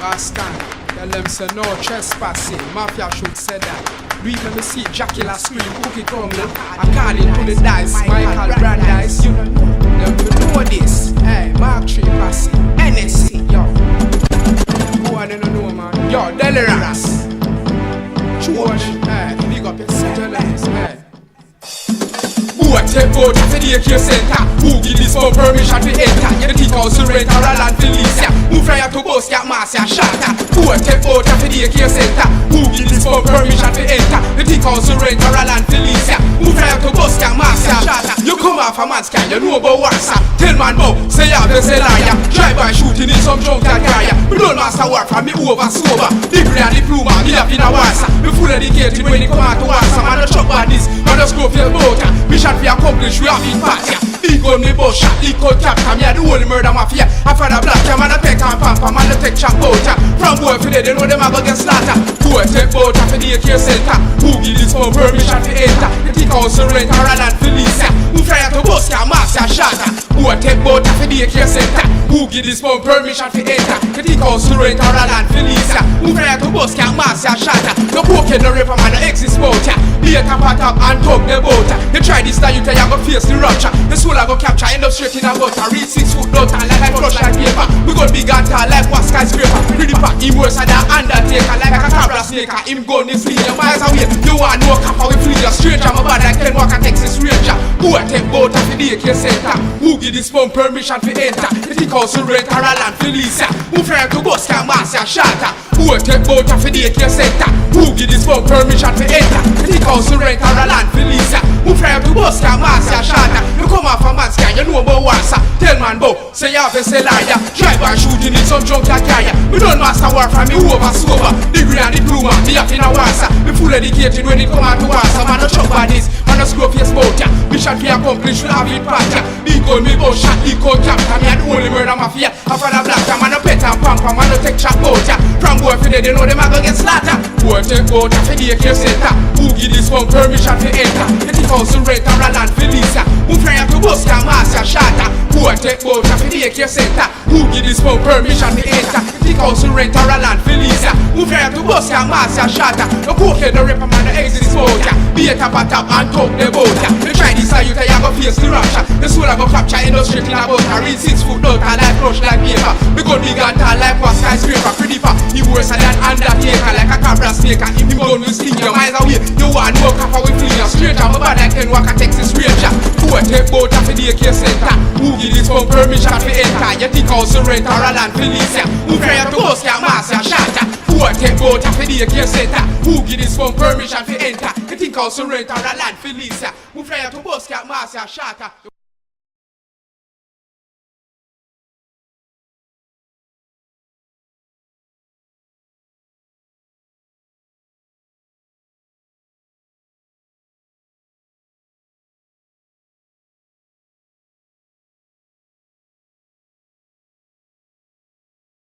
Ascan, tell them say no trespassing. Mafia should say that. Read me see Jackilla scream, cookie tumbling. I call it to the dice, Michael Brandeis. You don't know, them know this. Hey, Mark 3 passing, NSC, yo. Who I don't know, man. Yo, Delirance. George, hey, big up yourself, tell them this, hey. Who a take out of the daycare center? Who give this for permission to enter? You think council rent or a land for lease ya? Move from here to bus, get mass ya shatter. Who a take out of the daycare center? Who give this for permission to enter? You think council rent or a land for lease ya? Move from here to bus, get mass ya shatter. You come off a man's can, you know about what's up. Tell man bow, say you have to say liar. Drive-by shooting in some drunk that carrier. We don't master work from me over sober. Degree and diploma, me up in a warsa. Me full educated when it come out to warsa. Man, no truck baddies, man, no screw feel boat. We shot we accomplish, we have been party. Big gun me boss shot, big gun captain. Me a the only murder mafia. I find a black man a take and pamper, man a take chop boat. From boy for they know them a go get slaughter. Boy take boat for the daycare center. Who give this for permission to enter? You think council rent or a land for lease? Who try to bust ya mass ya shatter? Boy take boat for the daycare center. Who give this for permission to enter? You think council rent or a land for lease? Who try to bust ya mass ya shatter? No poking no rapper man no exist boat. Be a tap up and talk the boat. You try this now you tell you go face the rupture. The soul I go capture end up straight in a gutter. Read 6 foot down and like I crush like paper. We got big and tall like what skyscraper. Pretty pack him worse than an undertaker. Like a cabra snake him gun him flee your miles away. You want no kappa we flee your stranger. My bad like Ken Walker Texas Ranger. Who a take boat at the daycare center? Who give this phone permission to enter? You think council rent or a land for lease? Who try to bust your mass ya shatter? Who a take boat at the daycare center? Who give this phone permission to enter? You think council rent or a land for lease? Who try to bust your mass ya shatter? You come off a man's can, you know about what's up. Tell man bow, say you have to say liar. Drive-by shooting in some drunk that carrier. We don't master work from me over sober. Degree and diploma, me up in a warsa. Me full educated when it come out to warsa. Man no truck baddies, man no screw face bout ya. Me shot fi accomplish, we have it part ya. Big gun me bout shot, big gun captain. Me a the only murder mafia. I find a black man no pet and pamper. Man no take chop bout ya. From boy for they know them a go get slaughter. Boy take bout ya for the daycare center. Who give this one permission to enter? You think council rent or a land for lease? Who try to bust ya mass ya shatter? Who a take boat for the daycare center? Who give this for permission to enter? You think council rent or a land for lease? Who try to bust ya mass ya shatter? No cokehead no rapper man no exist bout ya. Be a tap and talk the boat ya. You try this you tell you go face the rapture. The soul I go capture end up straight in a boat. I read 6 foot down and like crush like paper. We got big and tall like what skyscraper. Pretty far, he worse than undertaker. Like a cabra snake and him gun will sting your miles away. You want no kappa we flee your stranger. My bad like Ken Walker Texas Ranger. Who a take boat for the daycare center? Who give this for permission to enter? You think council rent or a land for lease? Who try to bust your mass ya shatter? Who a take boat for the daycare center? Who give this for permission to enter? You think council rent or a land for lease? Who try to bust your mass ya shatter?